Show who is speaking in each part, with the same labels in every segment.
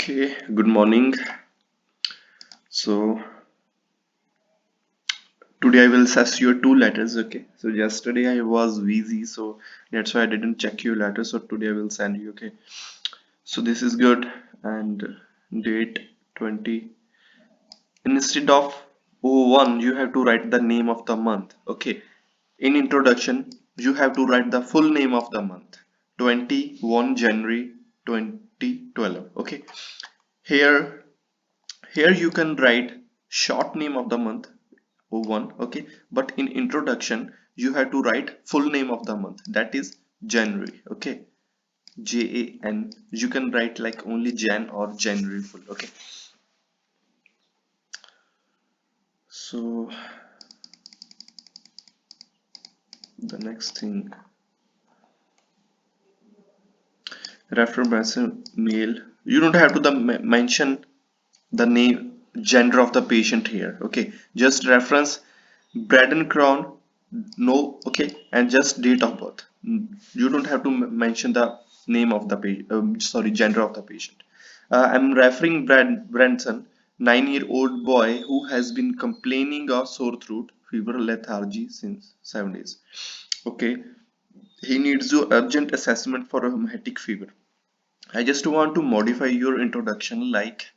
Speaker 1: Okay, good morning. So today I will assess your two letters. Okay, so yesterday I was busy, so that's why I didn't check your letter. So today I will send you. Okay, so this is good, and date 20. Instead of 01, you have to write the name of the month. Okay, in introduction, you have to write the full name of the month. 21 January 2012. Okay, here here you can write short name of the month O1. Okay, but in introduction you have to write full name of the month, that is January. Okay, Jan. You can write like only Jan or January full. Okay, so the next thing, refer mail. You don't have to mention the name, gender of the patient here. Okay, just reference Braden Crown, no. Okay, and just date of birth. You don't have to mention the name of the patient, sorry, gender of the patient. I'm referring Branson, 9-year-old boy who has been complaining of sore throat, fever, lethargy since 7 days. Okay, he needs your urgent assessment for a rheumatic fever. I just want to modify your introduction, like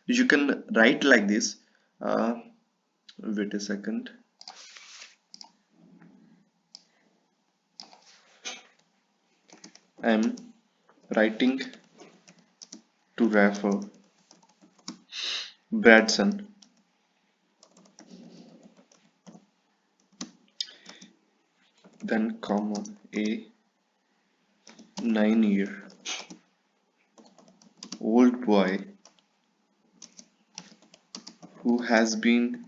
Speaker 1: you can write like this. uh, Wait a second. I'm writing to refer Bradson, then comma, a 9-year-old boy who has been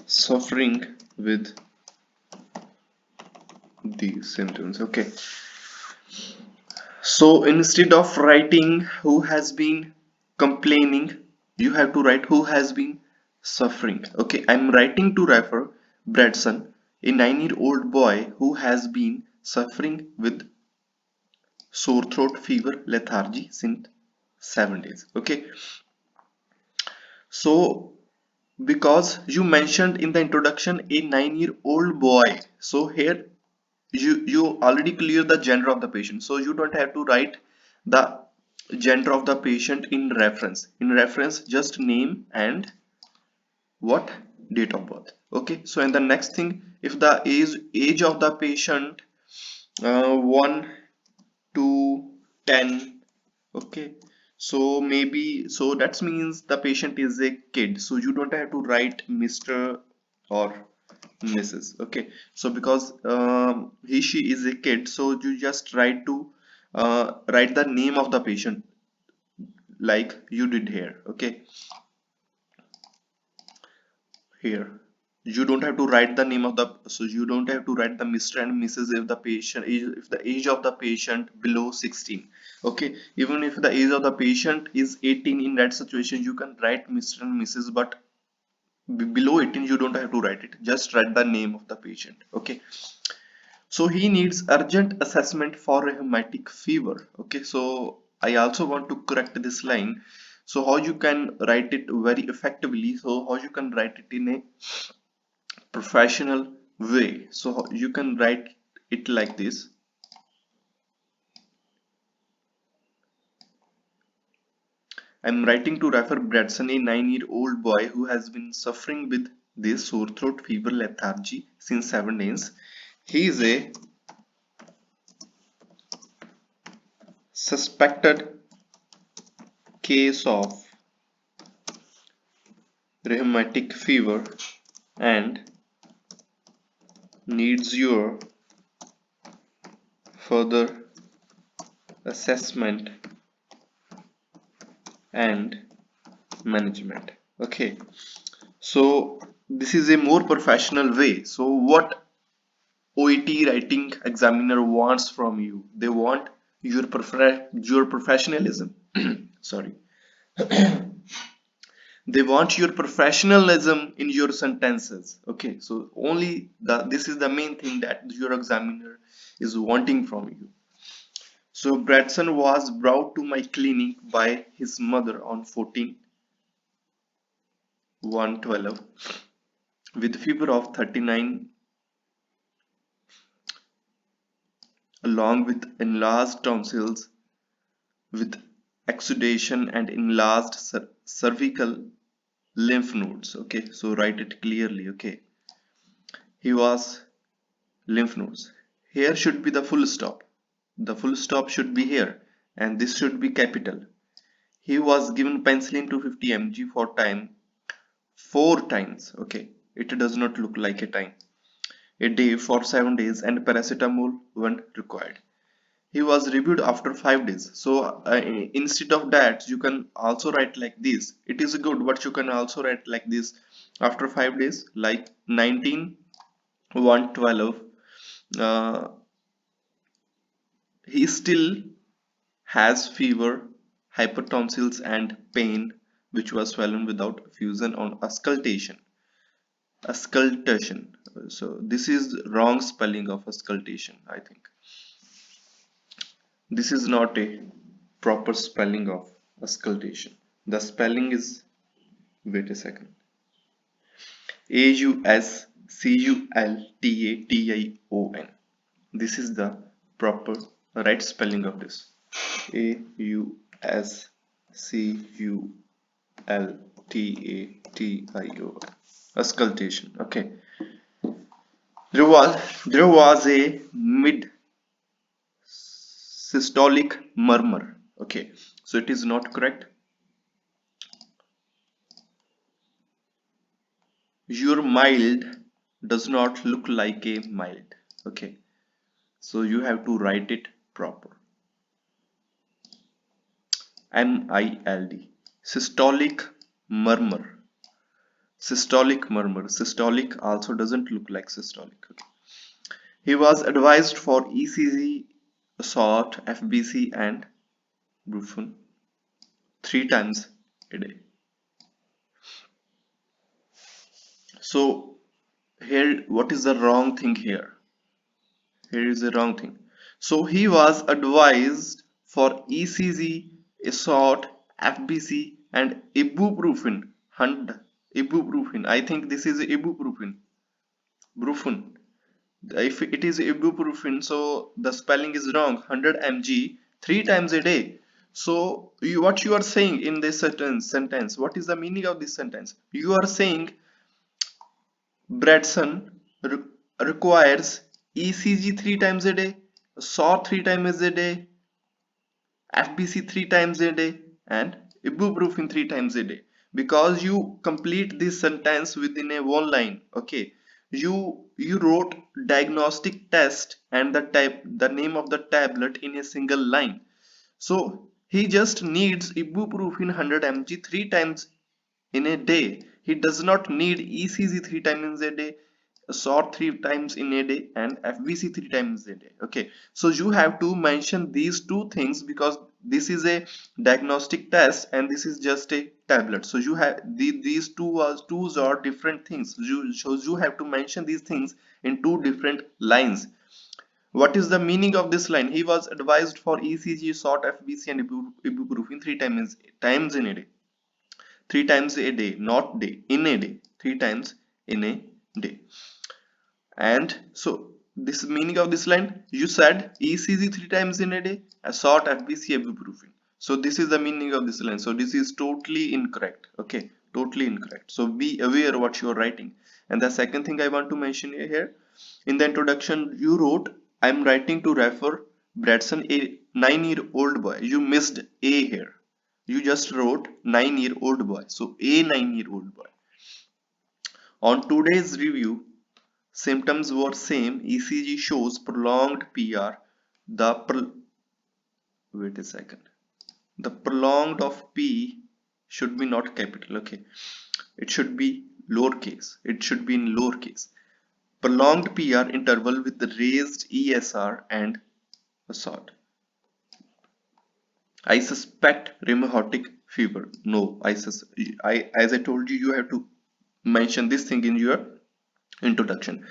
Speaker 1: suffering with these symptoms. Okay, so instead of writing who has been complaining, you have to write who has been suffering. Okay, I'm writing to refer Bradson, a 9-year-old boy who has been suffering with sore throat, fever, lethargy since 7 days. Okay, so because you mentioned in the introduction a 9-year-old boy, so here you already clear the gender of the patient, so you don't have to write the gender of the patient in reference. In reference, just name and what, date of birth. Okay, so in the next thing, if the age of the patient 1 to 10. Okay, so maybe, so that means the patient is a kid, so you don't have to write Mr. or Mrs. Okay, so because he she is a kid, so you just write to write the name of the patient like you did here. Okay, here you don't have to write the name of the, so you don't have to write the Mr. and Mrs. if the patient is, if the age of the patient below 16. Okay, even if the age of the patient is 18, in that situation you can write Mr. and Mrs., but below 18 you don't have to write it, just write the name of the patient. Okay, so he needs urgent assessment for rheumatic fever. Okay, so I also want to correct this line. So how you can write it very effectively, so how you can write it in a professional way, so you can write it like this. I'm writing to refer Bradson, a 9-year-old boy who has been suffering with this sore throat, fever, lethargy since 7 days. He is a suspected case of rheumatic fever and needs your further assessment and management. Okay, so this is a more professional way. So what OET writing examiner wants from you, they want your professionalism. Sorry, they want your professionalism in your sentences. Okay, so only this is the main thing that your examiner is wanting from you. So Bradson was brought to my clinic by his mother on 14/1/12 with fever of 39 along with enlarged tonsils with exudation and enlarged cervical lymph nodes. Okay, so write it clearly. Okay, he was lymph nodes. Here should be the full stop. The full stop should be here, and this should be capital. He was given penicillin 250 mg for time 4 times. Okay, it does not look like a time. A day for 7 days and paracetamol when required. He was reviewed after 5 days. So instead of that, you can also write like this. It is good, but you can also write like this. After 5 days, like 19/1/12, uh, he still has fever, hypertonsils and pain, which was swollen without fusion on auscultation. Auscultation. So this is wrong spelling of auscultation, I think. This is not a proper spelling of auscultation. The spelling is, wait a second, Auscultation. This is the proper right spelling of this. Auscultation. Auscultation. Okay. There was a mid systolic murmur. Okay, so it is not correct. Your mild does not look like a mild. Okay, so you have to write it proper. mild, systolic murmur. Systolic also doesn't look like systolic. Okay. He was advised for ECG, SOT, FBC and Brufen 3 times a day. So here, what is the wrong thing here? Here is the wrong thing. So he was advised for ECG, SOT, FBC and ibuprofen. Ibuprofen. I think this is ibuprofen. Brufen. If it is ibuprofen, so the spelling is wrong. 100 mg 3 times a day. So what you are saying in this sentence, what is the meaning of this sentence? You are saying Bradson requires ECG 3 times a day, SAW 3 times a day, FBC 3 times a day, and ibuprofen 3 times a day. Because you complete this sentence within a one line. Okay, you wrote diagnostic test and the name of the tablet in a single line. So he just needs ibuprofen 100 mg 3 times in a day. He does not need ECG 3 times a day, SOT 3 times in a day, and FBC 3 times a day. Okay, so you have to mention these two things because this is a diagnostic test and this is just a tablet. So you have these twos are different things. So you have to mention these things in two different lines. What is the meaning of this line? He was advised for ECG, SOT, FBC, and ibuprofen 3 times in a day. 3 times a day, not day, in a day. 3 times in a day. And so this meaning of this line, you said ECG 3 times in a day, a SOT, FBC, ibuprofen. So this is the meaning of this line. So this is totally incorrect. Okay, totally incorrect. So be aware what you are writing. And the second thing I want to mention here, in the introduction you wrote, I'm writing to refer Bradson, a 9-year-old boy. You missed A here. You just wrote 9-year-old boy. So a 9-year-old boy. On today's review, symptoms were same. ECG shows prolonged PR. Wait a second. The prolonged of P should be not capital. Okay, it should be lowercase. It should be in lowercase. Prolonged PR interval with the raised ESR and a SOT. I suspect rheumatic fever. No, as I told you, you have to mention this thing in your Introduction.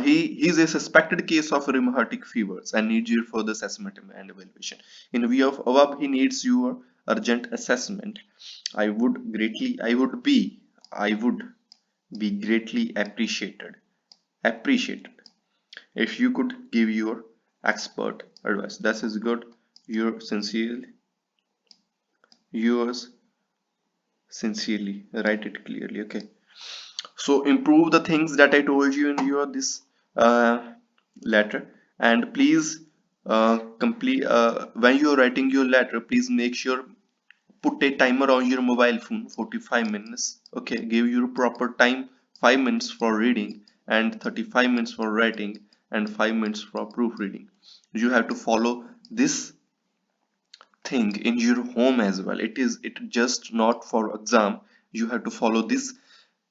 Speaker 1: He is a suspected case of rheumatic fevers and needs your further assessment and evaluation. In view of above, he needs your urgent assessment. I would be greatly appreciated if you could give your expert advice. This is good. Yours sincerely. Write it clearly. Okay. So improve the things that I told you in your this letter, and please complete when you're writing your letter, please make sure put a timer on your mobile phone 45 minutes. Okay, give your proper time, 5 minutes for reading and 35 minutes for writing and 5 minutes for proofreading. You have to follow this thing in your home as well. It just not for exam. You have to follow this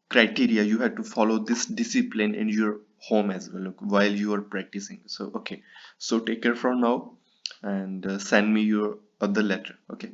Speaker 1: criteria, you have to follow this discipline in your home as well, okay, while you are practicing. So okay, so take care from now and send me your other letter. Okay.